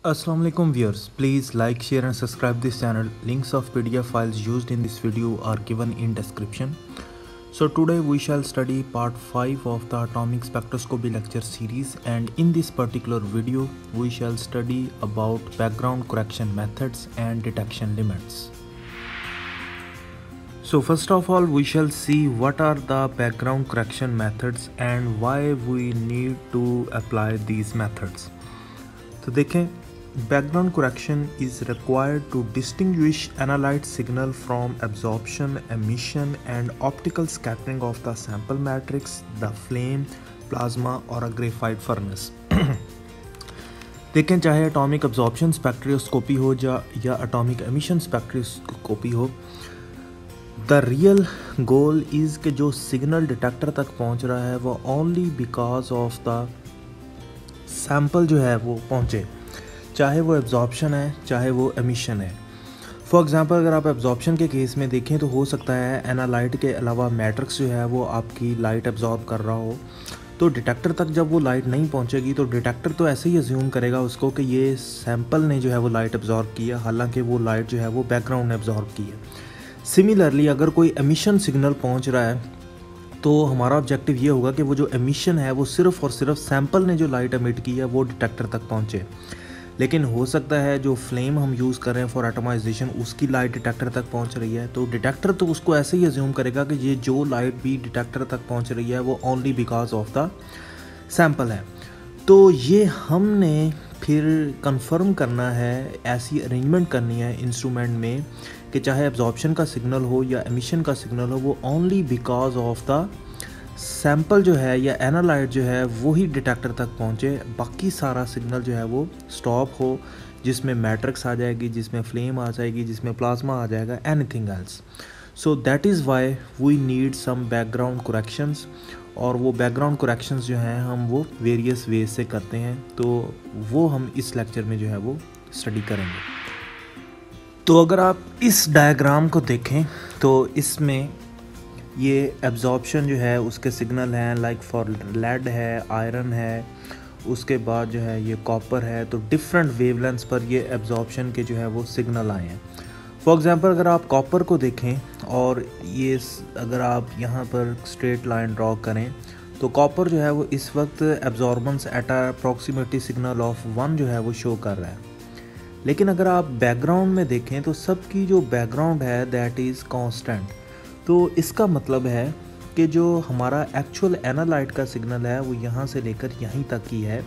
Assalamualaikum viewers, please like, share and subscribe this channel. Links of PDF files used in this video are given in description. So today we shall study part 5 of the atomic spectroscopy lecture series, and in this particular video we shall study about background correction methods and detection limits. So first of all we shall see what are the background correction methods and why we need to apply these methods. तो देखें, background correction is required to distinguish analyte signal from absorption, emission and optical scattering of the sample matrix, the flame, plasma और a graphite furnace. देखें, चाहे atomic absorption spectroscopy हो या atomic emission spectroscopy हो, the real goal is कि जो signal detector तक पहुंच रहा है वो only because of the sample जो है वो पहुंचे, चाहे वो एब्जॉर्प्शन है चाहे वो एमिशन है। फॉर एग्जांपल अगर आप एब्जॉर्प्शन के केस में देखें तो हो सकता है एनालाइट के अलावा मैट्रिक्स जो है वो आपकी लाइट एब्जॉर्ब कर रहा हो, तो डिटेक्टर तक जब वो लाइट नहीं पहुंचेगी तो डिटेक्टर तो ऐसे ही अज्यूम करेगा उसको कि ये सैम्पल ने जो है वो लाइट एब्जॉर्ब की है, हालांकि वो लाइट जो है वो बैकग्राउंड ने एब्जॉर्ब की है। सिमिलरली अगर कोई एमिशन सिग्नल पहुँच रहा है तो हमारा ऑब्जेक्टिव ये होगा कि वो जो एमिशन है वो सिर्फ़ और सिर्फ सैंपल ने जो लाइट एमिट की है वो डिटेक्टर तक पहुँचे। लेकिन हो सकता है जो फ्लेम हम यूज़ कर रहे हैं फॉर एटमाइजेशन उसकी लाइट डिटेक्टर तक पहुँच रही है, तो डिटेक्टर तो उसको ऐसे ही अज्यूम करेगा कि ये जो लाइट भी डिटेक्टर तक पहुँच रही है वो only because of the sample है। तो ये हमने फिर कंफर्म करना है, ऐसी अरेंजमेंट करनी है इंस्ट्रूमेंट में कि चाहे एब्जॉर्प्शन का सिग्नल हो या एमिशन का सिग्नल हो वो only because of the sample जो है या एनालाइट जो है वही डिटेक्टर तक पहुँचे, बाकी सारा सिग्नल जो है वो स्टॉप हो, जिसमें मैट्रिक्स आ जाएगी, जिसमें फ्लेम आ जाएगी, जिसमें प्लाज्मा आ जाएगा, anything else. So that is why we need some background corrections, और वो बैकग्राउंड करेक्शंस जो हैं हम वो वेरियस वेज से करते हैं, तो वो हम इस लेक्चर में जो है वो स्टडी करेंगे। तो अगर आप इस डायग्राम को देखें तो इसमें ये एब्जॉर्प्शन जो है उसके सिग्नल हैं, लाइक फॉर लेड है, आयरन है, उसके बाद जो है ये कॉपर है, तो डिफरेंट वेवलेंथ्स पर ये एब्जॉर्प्शन के जो है वो सिग्नल आए हैं। फॉर एग्जांपल अगर आप कॉपर को देखें और ये अगर आप यहाँ पर स्ट्रेट लाइन ड्रॉ करें तो कॉपर जो है वो इस वक्त absorbance at approximately signal of 1 जो है वो शो कर रहा है। लेकिन अगर आप बैकग्राउंड में देखें तो सबकी जो बैकग्राउंड है दैट इज़ कांस्टेंट। तो इसका मतलब है कि जो हमारा एक्चुअल एनालाइट का सिग्नल है वो यहाँ से लेकर यहीं तक ही है,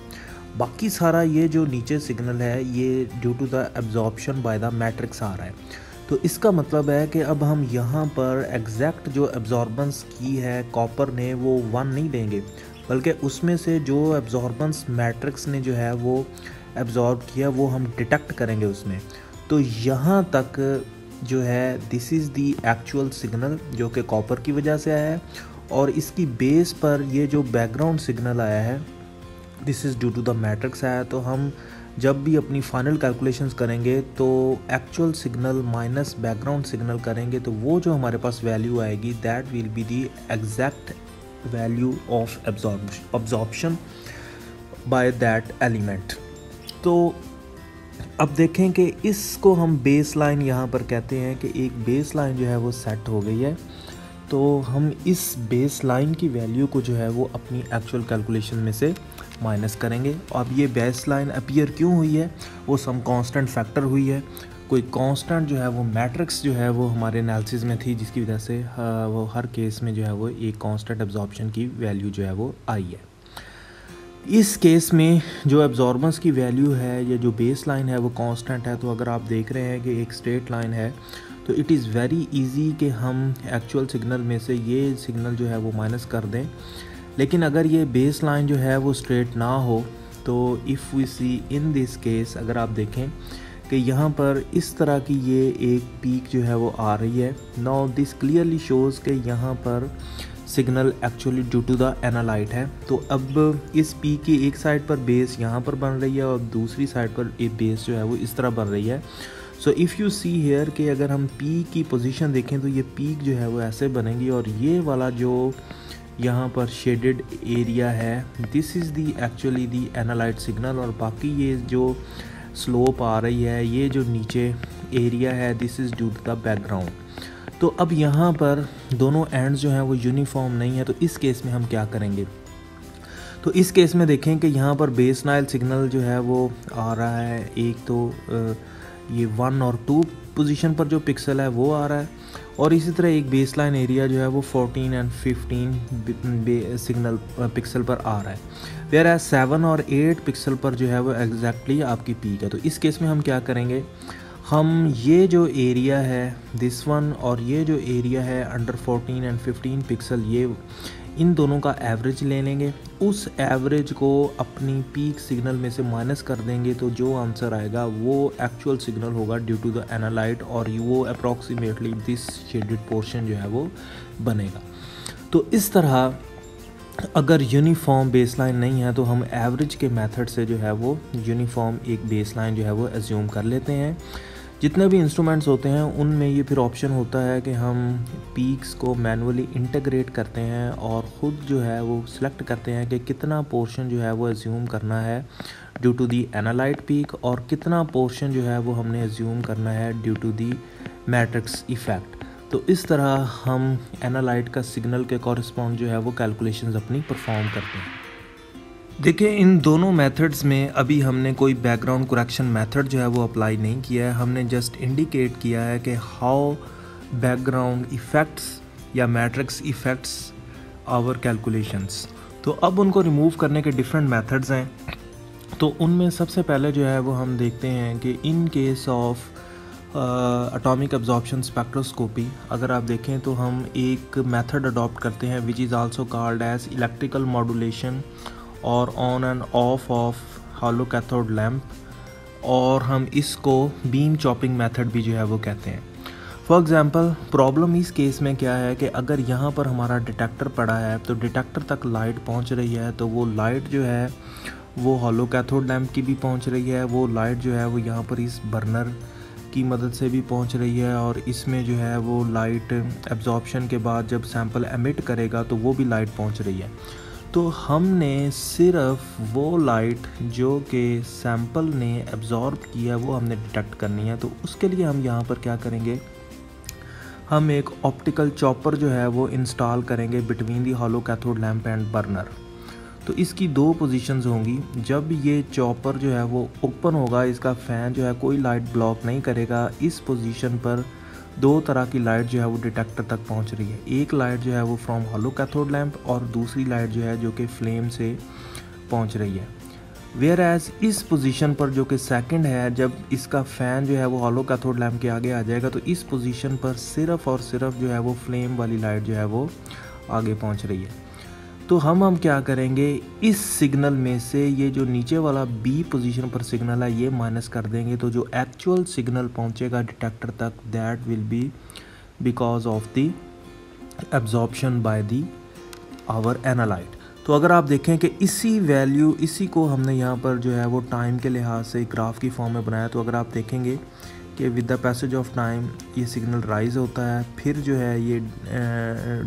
बाकी सारा ये जो नीचे सिग्नल है ये due to the absorption by the matrix आ रहा है। तो इसका मतलब है कि अब हम यहाँ पर एग्जैक्ट जो एब्जॉर्बेंस की है कॉपर ने वो 1 नहीं देंगे, बल्कि उसमें से जो एब्जॉर्बेंस मैट्रिक्स ने जो है वो एब्जॉर्ब किया वो हम डिटेक्ट करेंगे उसमें। तो यहाँ तक जो है this is the actual signal जो कि कॉपर की वजह से आया है, और इसकी बेस पर ये जो बैकग्राउंड सिग्नल आया है this is due to the matrix आया। तो हम जब भी अपनी फाइनल कैलकुलेशंस करेंगे तो actual signal minus background signal करेंगे तो वो जो हमारे पास वैल्यू आएगी that will be the exact value of absorption by that element. तो अब देखें कि इसको हम बेस लाइन यहाँ पर कहते हैं कि एक बेस लाइन जो है वो सेट हो गई है, तो हम इस बेस लाइन की वैल्यू को जो है वो अपनी एक्चुअल कैलकुलेशन में से माइनस करेंगे। अब ये बेस लाइन अपीयर क्यों हुई है, वो सम कांस्टेंट फैक्टर हुई है, कोई कांस्टेंट जो है वो मैट्रिक्स जो है वो हमारे एनालिसिस में थी, जिसकी वजह से वो हर केस में जो है वो एक कांस्टेंट एब्जॉर्प्शन की वैल्यू जो है वो आई है। इस केस में जो एब्जॉर्बेंस की वैल्यू है या जो बेस लाइन है वो कांस्टेंट है, तो अगर आप देख रहे हैं कि एक स्ट्रेट लाइन है तो इट इज़ वेरी इजी कि हम एक्चुअल सिग्नल में से ये सिग्नल जो है वो माइनस कर दें। लेकिन अगर ये बेस लाइन जो है वो स्ट्रेट ना हो तो if we see in this case, अगर आप देखें कि यहाँ पर इस तरह की ये एक पीक जो है वो आ रही है, नाउ दिस क्लियरली शोज़ कि यहाँ पर signal actually due to the analyte है। तो अब इस पी की एक साइड पर बेस यहाँ पर बन रही है और दूसरी साइड पर एक बेस जो है वो इस तरह बन रही है। So if you see here कि अगर हम पी की पोजीशन देखें तो ये पीक जो है वो ऐसे बनेगी, और ये वाला जो यहाँ पर शेडेड एरिया है this is the actually the analyte signal, और बाकी ये जो स्लोप आ रही है, ये जो नीचे एरिया है, this is due to the background. तो अब यहाँ पर दोनों एंड्स जो हैं वो यूनिफॉर्म नहीं है, तो इस केस में हम क्या करेंगे? तो इस केस में देखें कि यहाँ पर बेस नाइल सिग्नल जो है वो आ रहा है, एक तो ये 1 और 2 पोजीशन पर जो पिक्सल है वो आ रहा है, और इसी तरह एक बेस लाइन एरिया जो है वो 14 और 15 सिग्नल पिक्सल पर आ रहा है, वेयर एज 7 और 8 पिक्सल पर जो है वो एग्जैक्टली आपकी पीक है। तो इस केस में हम क्या करेंगे? हम ये जो एरिया है दिस वन और ये जो एरिया है अंडर 14 और 15 पिक्सल, ये इन दोनों का एवरेज ले लेंगे, उस एवरेज को अपनी पीक सिग्नल में से माइनस कर देंगे, तो जो आंसर आएगा वो एक्चुअल सिग्नल होगा ड्यू टू द एनालाइट, और वो अप्रॉक्सीमेटली दिस शेडेड पोर्शन जो है वो बनेगा। तो इस तरह अगर यूनिफॉर्म बेसलाइन नहीं है तो हम एवरेज के मेथड से जो है वो यूनिफॉर्म एक बेसलाइन जो है वो एज्यूम कर लेते हैं। जितने भी इंस्ट्रूमेंट्स होते हैं उनमें ये फिर ऑप्शन होता है कि हम पीक्स को मैनुअली इंटीग्रेट करते हैं और ख़ुद जो है वो सिलेक्ट करते हैं कि कितना पोर्शन जो है वो एज्यूम करना है due to the analyte peak, और कितना पोर्शन जो है वो हमने एज्यूम करना है due to the matrix effect. तो इस तरह हम एनालाइट का सिग्नल के कॉरस्पॉन्ड जो है वो कैलकुलेशंस अपनी परफॉर्म करते हैं। देखिए, इन दोनों मेथड्स में अभी हमने कोई बैकग्राउंड करेक्शन मेथड जो है वो अप्लाई नहीं किया है, हमने जस्ट इंडिकेट किया है कि हाउ बैकग्राउंड इफ़ेक्ट्स या मैट्रिक्स इफ़ेक्ट्स आवर कैलकुलेशंस। तो अब उनको रिमूव करने के डिफरेंट मेथड्स हैं। तो उनमें सबसे पहले जो है वो हम देखते हैं कि in case of atomic absorption spectroscopy अगर आप देखें तो हम एक मेथड अडॉप्ट करते हैं which is also called as electrical modulation और on and off hollow cathode lamp, और हम इसको बीम चॉपिंग मेथड भी जो है वो कहते हैं। फॉर एग्ज़ाम्पल प्रॉब्लम इस केस में क्या है कि अगर यहाँ पर हमारा डिटेक्टर पड़ा है तो डिटेक्टर तक लाइट पहुँच रही है, तो वो लाइट जो है वो हॉलो कैथोड लैम्प की भी पहुँच रही है, वो लाइट जो है वो यहाँ पर इस बर्नर की मदद से भी पहुँच रही है, और इसमें जो है वो लाइट एब्जॉर्प्शन के बाद जब सैंपल एमिट करेगा तो वो भी लाइट पहुँच रही है। तो हमने सिर्फ वो लाइट जो कि सैंपल ने एब्जॉर्ब किया वो हमने डिटेक्ट करनी है। तो उसके लिए हम यहाँ पर क्या करेंगे? हम एक ऑप्टिकल चॉपर जो है वो इंस्टॉल करेंगे between the hollow cathode lamp and burner. तो इसकी 2 पोजीशंस होंगी। जब ये चॉपर जो है वो ओपन होगा, इसका फ़ैन जो है कोई लाइट ब्लॉक नहीं करेगा, इस पोजीशन पर 2 तरह की लाइट जो है वो डिटेक्टर तक पहुंच रही है। एक लाइट जो है वो फ्रॉम हॉलो कैथोड लैम्प और दूसरी लाइट जो है जो कि फ्लेम से पहुंच रही है। वेयर एज इस पोजीशन पर जो कि सेकंड है, जब इसका फ़ैन जो है वो हॉलो कैथोड लैम्प के आगे आ जाएगा तो इस पोजीशन पर सिर्फ़ और सिर्फ जो है वो फ्लेम वाली लाइट जो है वो आगे पहुँच रही है। तो हम क्या करेंगे? इस सिग्नल में से ये जो नीचे वाला बी पोजीशन पर सिग्नल है ये माइनस कर देंगे, तो जो एक्चुअल सिग्नल पहुंचेगा डिटेक्टर तक that will be because of the absorption by the our analyte. तो अगर आप देखें कि इसी को हमने यहाँ पर जो है वो टाइम के लिहाज से ग्राफ की फॉर्म में बनाया, तो अगर आप देखेंगे कि with the passage of time ये सिग्नल राइज़ होता है, फिर जो है ये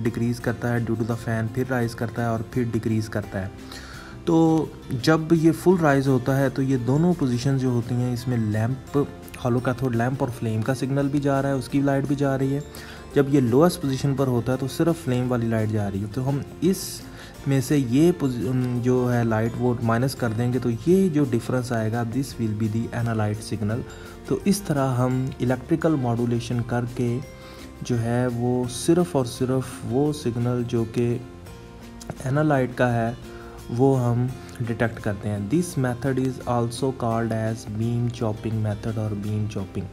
डिक्रीज़ करता है ड्यू टू द फ़ैन, फिर राइज़ करता है और फिर डिक्रीज़ करता है। तो जब ये फुल राइज़ होता है तो ये दोनों पोजीशन जो होती हैं इसमें लैंप, हॉलो कैथोड लैंप और फ्लेम का सिग्नल भी जा रहा है, उसकी लाइट भी जा रही है। जब ये लोएस्ट पोजीशन पर होता है तो सिर्फ फ्लेम वाली लाइट जा रही है। तो हम इस में से ये जो है लाइट वो माइनस कर देंगे, तो ये जो डिफरेंस आएगा this will be the analyte signal. तो इस तरह हम इलेक्ट्रिकल मॉड्यूलेशन करके जो है वो सिर्फ़ और सिर्फ वो सिग्नल जो कि एनालाइट का है वो हम डिटेक्ट करते हैं। This method is also called as beam chopping method और बीम चॉपिंग।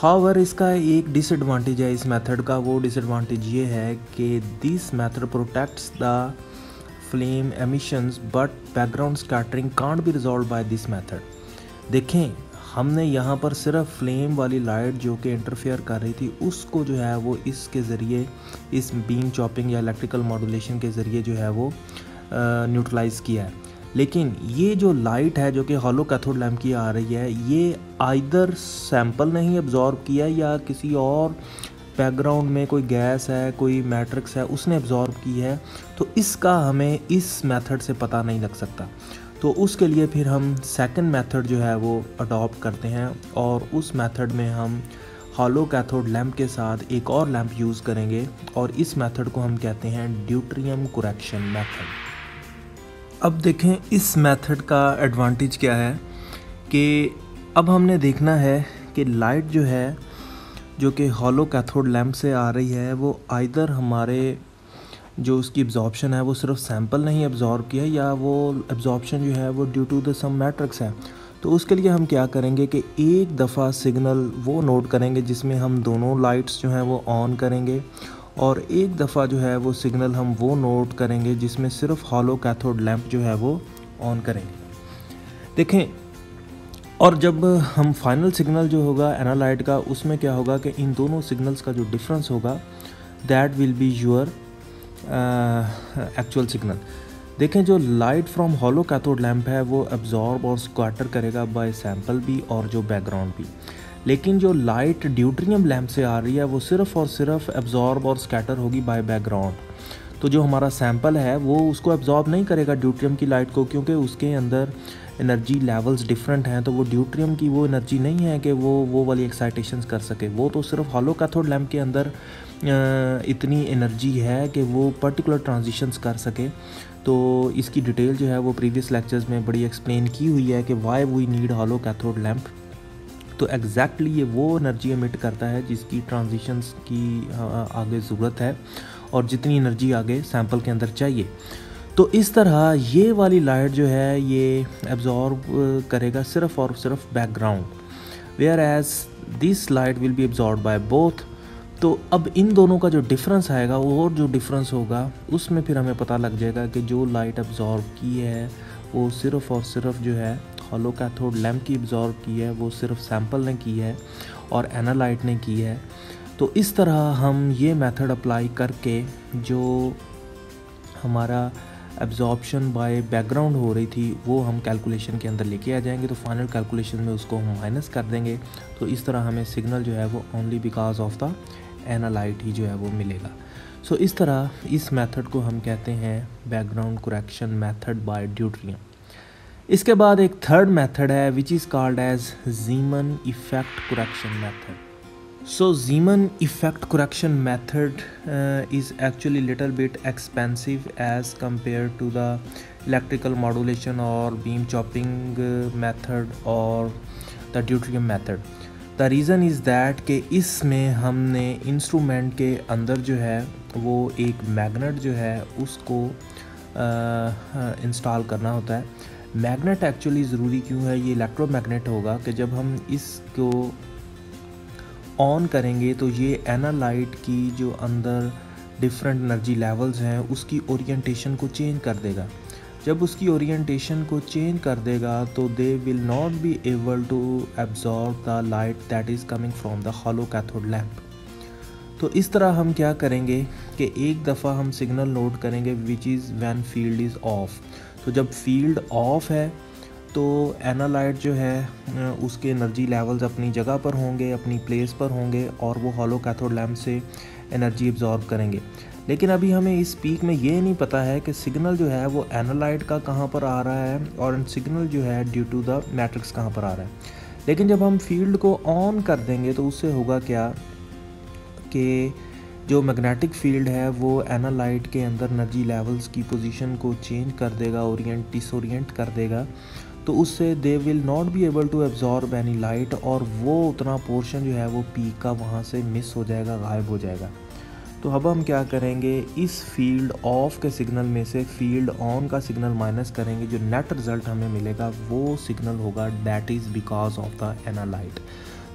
हाउएवर इसका एक डिसएडवांटेज है इस मेथड का, वो डिसएडवांटेज ये है कि this method protects the flame emissions but background scattering can't be resolve by this method. देखें, हमने यहाँ पर सिर्फ फ्लेम वाली लाइट जो कि इंटरफेयर कर रही थी उसको जो है वो इसके ज़रिए, इस बीम चॉपिंग या इलेक्ट्रिकल मॉड्यूलेशन के ज़रिए जो है वो न्यूट्रलाइज़ किया है। लेकिन ये जो लाइट है जो कि हॉलो कैथोड लैम्प की आ रही है, ये आइदर सैंपल नहीं एब्जॉर्ब किया या किसी और बैकग्राउंड में कोई गैस है, कोई मैट्रिक्स है, उसने एब्जॉर्ब की है। तो इसका हमें इस मेथड से पता नहीं लग सकता। तो उसके लिए फिर हम सेकंड मेथड जो है वो अडॉप्ट करते हैं और उस मेथड में हम हॉलो कैथोड लैंप के साथ एक और लैंप यूज़ करेंगे और इस मेथड को हम कहते हैं ड्यूटेरियम करेक्शन मेथड। अब देखें इस मेथड का एडवांटेज क्या है कि अब हमने देखना है कि लाइट जो है जो कि हॉलो कैथोड लैंप से आ रही है वो आइदर हमारे जो उसकी एब्जॉर्प्शन है वो सिर्फ सैंपल नहीं एब्जॉर्ब किया है या वो एब्जॉर्प्शन जो है वो due to the some matrix है। तो उसके लिए हम क्या करेंगे कि एक दफ़ा सिग्नल वो नोट करेंगे जिसमें हम दोनों लाइट्स जो हैं वो ऑन करेंगे और एक दफ़ा जो है वो सिग्नल हम वो नोट करेंगे जिसमें सिर्फ हॉलो कैथोड लैंप जो है वो ऑन करेंगे। देखें, और जब हम फाइनल सिग्नल जो होगा एनालाइट का उसमें क्या होगा कि इन दोनों सिग्नल्स का जो डिफरेंस होगा that will be your actual signal. देखें, जो light from hollow cathode lamp है वो एब्जॉर्ब और स्कैटर करेगा बाय सैंपल भी और जो बैकग्राउंड भी, लेकिन जो लाइट ड्यूटेरियम लैंप से आ रही है वो सिर्फ और सिर्फ एब्जॉर्ब और स्कैटर होगी बाय बैकग्राउंड। तो जो हमारा सैंपल है वो उसको एब्जॉर्ब नहीं करेगा ड्यूटेरियम की लाइट को, क्योंकि उसके अंदर एनर्जी लेवल्स डिफरेंट हैं। तो वो ड्यूटेरियम की वो एनर्जी नहीं है कि वो वाली एक्साइटेशंस कर सके। वो तो सिर्फ हॉलो कैथोड लैंप के अंदर इतनी एनर्जी है कि वो पर्टिकुलर ट्रांजिशंस कर सके। तो इसकी डिटेल जो है वो प्रीवियस लेक्चर्स में बड़ी एक्सप्लेन की हुई है कि why we need hollow cathode lamp. तो एग्जैक्टली ये वो एनर्जी एमिट करता है जिसकी ट्रांजिशंस की आगे ज़रूरत है और जितनी एनर्जी आगे सैंपल के अंदर चाहिए। तो इस तरह ये वाली लाइट जो है ये एब्जॉर्ब करेगा सिर्फ और सिर्फ background, whereas this light will be absorb by both. तो अब इन दोनों का जो डिफरेंस आएगा और जो डिफरेंस होगा उसमें फिर हमें पता लग जाएगा कि जो लाइट एब्जॉर्ब की है वो सिर्फ और सिर्फ जो है हॉलो कैथोड लैंप की एब्जॉर्ब की है, वो सिर्फ सैंपल ने की है और एनालाइट ने की है। तो इस तरह हम ये मेथड अप्लाई करके जो हमारा एब्जॉर्प्शन बाय बैकग्राउंड हो रही थी वो हम कैलकुलेशन के अंदर लेके आ जाएंगे। तो फाइनल कैलकुलेशन में उसको हम माइनस कर देंगे। तो इस तरह हमें सिग्नल जो है वो only because of the analyte ही जो है वो मिलेगा। सो इस तरह इस मेथड को हम कहते हैं background correction method by deuterium. इसके बाद एक थर्ड मेथड है which is called as Zeeman effect correction method. So Zeeman effect correction method is actually little bit expensive as compared to the electrical modulation or beam chopping method or the deuterium method. The reason is that कि इसमें हमने instrument के अंदर जो है वो एक magnet जो है उसको इंस्टॉल करना होता है। मैग्नेट एक्चुअली ज़रूरी क्यों है? ये इलेक्ट्रोमैग्नेट होगा कि जब हम इसको ऑन करेंगे तो ये एनालाइट की जो अंदर डिफरेंट एनर्जी लेवल्स हैं उसकी ओरिएंटेशन को चेंज कर देगा। जब उसकी ओरिएंटेशन को चेंज कर देगा तो they will not be able to absorb the light that is coming from the hollow cathode lamp. तो इस तरह हम क्या करेंगे कि एक दफ़ा हम सिग्नल नोट करेंगे which is when field is of. तो जब फील्ड ऑफ है तो एनालाइट जो है उसके एनर्जी लेवल्स अपनी जगह पर होंगे, अपनी प्लेस पर होंगे और वो हॉलो कैथोड लैंप से एनर्जी एब्जॉर्ब करेंगे। लेकिन अभी हमें इस पीक में ये नहीं पता है कि सिग्नल जो है वो एनालाइट का कहाँ पर आ रहा है और सिग्नल जो है ड्यू टू द मैट्रिक्स कहाँ पर आ रहा है। लेकिन जब हम फील्ड को ऑन कर देंगे तो उससे होगा क्या कि जो मैग्नेटिक फील्ड है वो एनालाइट के अंदर एनर्जी लेवल्स की पोजीशन को चेंज कर देगा, डिसोरिएंट कर देगा। तो उससे they will not be able to absorb any light और वो उतना पोर्शन जो है वो पीक का वहाँ से मिस हो जाएगा, गायब हो जाएगा। तो अब हम क्या करेंगे, इस फील्ड ऑफ के सिग्नल में से फील्ड ऑन का सिग्नल माइनस करेंगे। जो नेट रिज़ल्ट हमें मिलेगा वो सिग्नल होगा that is because of the analyte.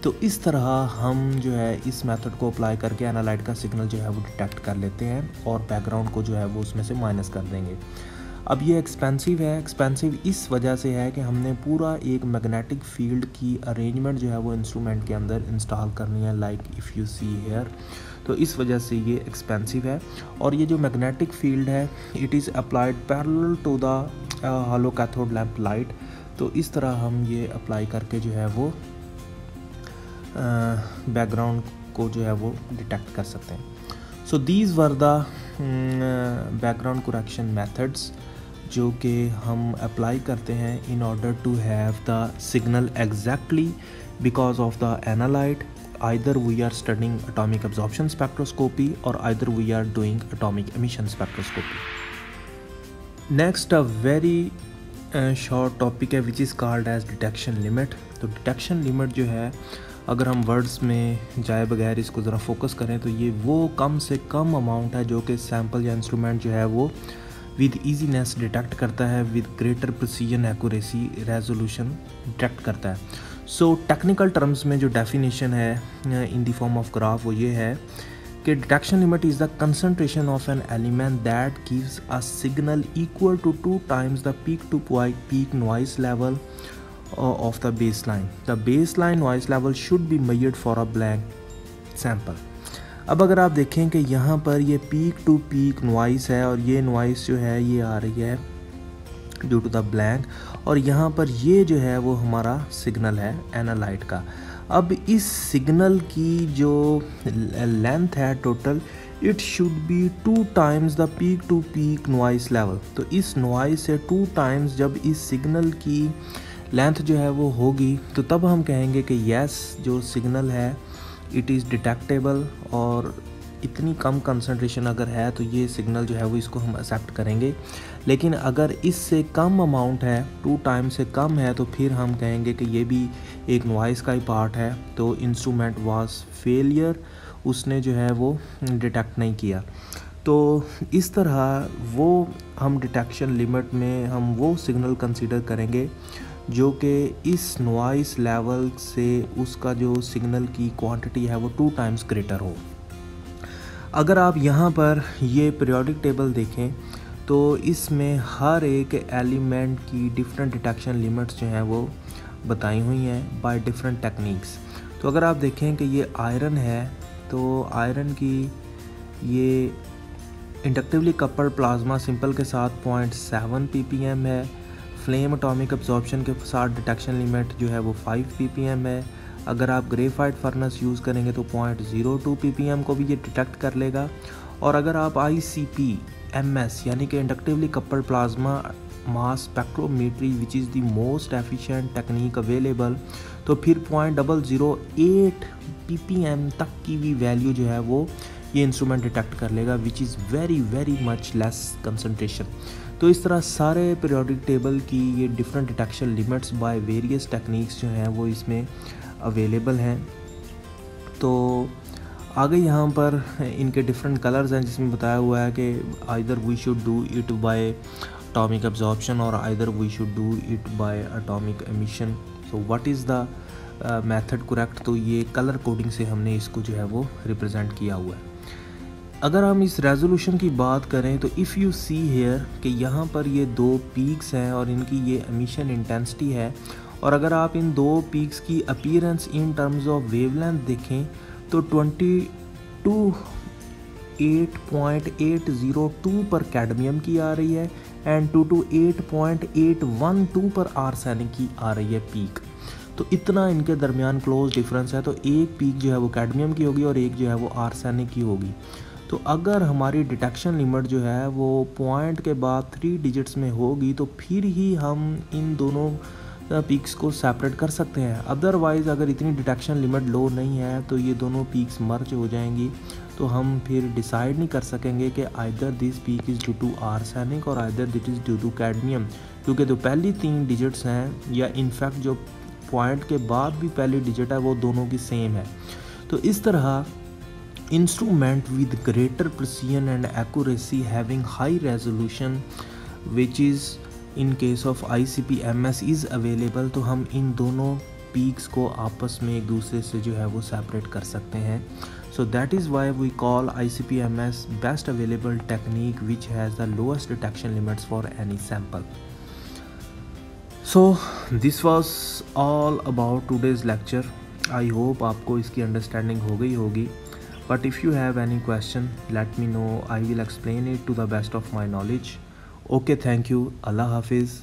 तो इस तरह हम जो है इस मेथड को अप्लाई करके एनालाइट का सिग्नल जो है वो डिटेक्ट कर लेते हैं और बैकग्राउंड को जो है वो उसमें से माइनस कर देंगे। अब ये एक्सपेंसिव है। एक्सपेंसिव इस वजह से है कि हमने पूरा एक मैग्नेटिक फील्ड की अरेंजमेंट जो है वो इंस्ट्रूमेंट के अंदर इंस्टॉल करनी है, like if you see here. तो इस वजह से ये एक्सपेंसिव है। और ये जो मैग्नेटिक फील्ड है it is applied parallel to the hollow cathode lamp light. तो इस तरह हम ये अप्लाई करके जो है वो बैकग्राउंड को जो है वो डिटेक्ट कर सकते हैं। So these were the background correction methods जो कि हम अप्लाई करते हैं in order to have the signal exactly because of the analyte. Either we are studying atomic absorption spectroscopy or either we are doing atomic emission spectroscopy. Next, a very short topic है which is called as detection limit. तो detection limit जो है, अगर हम words में जाए बगैर इसको ज़रा फोकस करें तो ये वो कम से कम अमाउंट है जो कि सैम्पल या इंस्ट्रूमेंट जो है वो विद ईजीनेस डिटेक्ट करता है, with greater precision, accuracy, resolution detect करता है. सो टेक्निकल टर्म्स में जो डेफिनेशन है in the form of graph वो ये है कि detection limit is the concentration of an element that gives a signal equal to 2 times the peak to peak noise level of the baseline. The baseline noise level should be measured for a blank sample. अब अगर आप देखें कि यहाँ पर ये peak to peak noise है और ये नॉइस जो है ये आ रही है ड्यू टू द ब्लैंक, और यहाँ पर ये जो है वो हमारा सिग्नल है एनालाइट का. अब इस सिग्नल की जो लेंथ है total, it should be 2 times the peak to peak noise level. तो इस नॉइस से 2 times जब इस सिग्नल की लेंथ जो है वो होगी तो तब हम कहेंगे कि यस जो सिग्नल है इट इज़ डिटेक्टेबल, और इतनी कम कंसंट्रेशन अगर है तो ये सिग्नल जो है वो इसको हम एक्सेप्ट करेंगे. लेकिन अगर इससे कम अमाउंट है, 2 times से कम है, तो फिर हम कहेंगे कि ये भी एक नॉइस का ही पार्ट है, तो इंस्ट्रूमेंट वाज फेलियर, उसने जो है वो डिटेक्ट नहीं किया. तो इस तरह वो हम डिटेक्शन लिमिट में हम वो सिग्नल कंसीडर करेंगे जो कि इस नॉइस लेवल से उसका जो सिग्नल की क्वांटिटी है वो 2 times ग्रेटर हो. अगर आप यहाँ पर ये पीरियोडिक टेबल देखें तो इसमें हर एक एलिमेंट की डिफरेंट डिटेक्शन लिमिट्स जो हैं वो बताई हुई हैं बाय डिफरेंट टेक्निक्स. तो अगर आप देखें कि ये आयरन है तो आयरन की ये इंडक्टिवली कपल्ड प्लाज्मा सिंपल के साथ 0.7 ppm है. फ्लेम एटॉमिक एब्जॉर्प्शन के साथ डिटेक्शन लिमिट जो है वो 5 ppm है. अगर आप ग्रेफाइट फर्नेस यूज़ करेंगे तो 0.02 ppm को भी ये डिटेक्ट कर लेगा. और अगर आप ICP-MS यानी कि inductively coupled plasma mass spectrometry which is the most efficient technique available, तो फिर 0.008 ppm तक की भी वैल्यू जो है वो ये इंस्ट्रूमेंट डिटेक्ट कर लेगा, which is very very much less concentration. तो इस तरह सारे पीरियोडिक टेबल की ये different detection limits by various techniques जो हैं वो इसमें अवेलेबल हैं. तो आगे यहाँ पर इनके डिफरेंट कलर्स हैं जिसमें बताया हुआ है कि either we should do it by atomic absorption और either we should do it by atomic emission. So what is the method correct, तो ये कलर कोडिंग से हमने इसको जो है वो रिप्रेजेंट किया हुआ है. अगर हम इस रेजोल्यूशन की बात करें तो इफ़ यू सी हेयर कि यहाँ पर ये 2 पीक्स हैं और इनकी ये एमिशन इंटेंसिटी है, और अगर आप इन 2 पीक्स की appearance in terms of wavelength देखें तो 28.802 पर कैडमियम की आ रही है एंड 228.812 पर आर्सेनिक की आ रही है पीक. तो इतना इनके दरमियान क्लोज डिफरेंस है. तो एक पीक जो है वो कैडमियम की होगी और एक जो है वो आर्सेनिक की होगी. तो अगर हमारी डिटेक्शन लिमिट जो है वो पॉइंट के बाद 3 डिजिट्स में होगी तो फिर ही हम इन दोनों पीक्स को सेपरेट कर सकते हैं. अदरवाइज़ अगर इतनी डिटेक्शन लिमिट लो नहीं है तो ये दोनों पीक्स मर्ज हो जाएंगी, तो हम फिर डिसाइड नहीं कर सकेंगे कि either this peak is due to arsenic और either that is due to cadmium, क्योंकि जो पहली 3 डिजिट्स हैं या इनफैक्ट जो पॉइंट के बाद भी पहली डिजिट है वो दोनों की सेम है. तो इस तरह instrument with greater precision and accuracy having high resolution which is in case of ICP-MS is available, तो हम इन दोनों पीक्स को आपस में एक दूसरे से जो है वो सेपरेट कर सकते हैं. So that is why we call ICP-MS best available technique which has the lowest detection limits for any sample. So this was all about today's lecture. I hope आपको इसकी अंडरस्टैंडिंग हो गई होगी. But if you have any question let me know, I will explain it to the best of my knowledge. Okay, thank you. Allah Hafiz.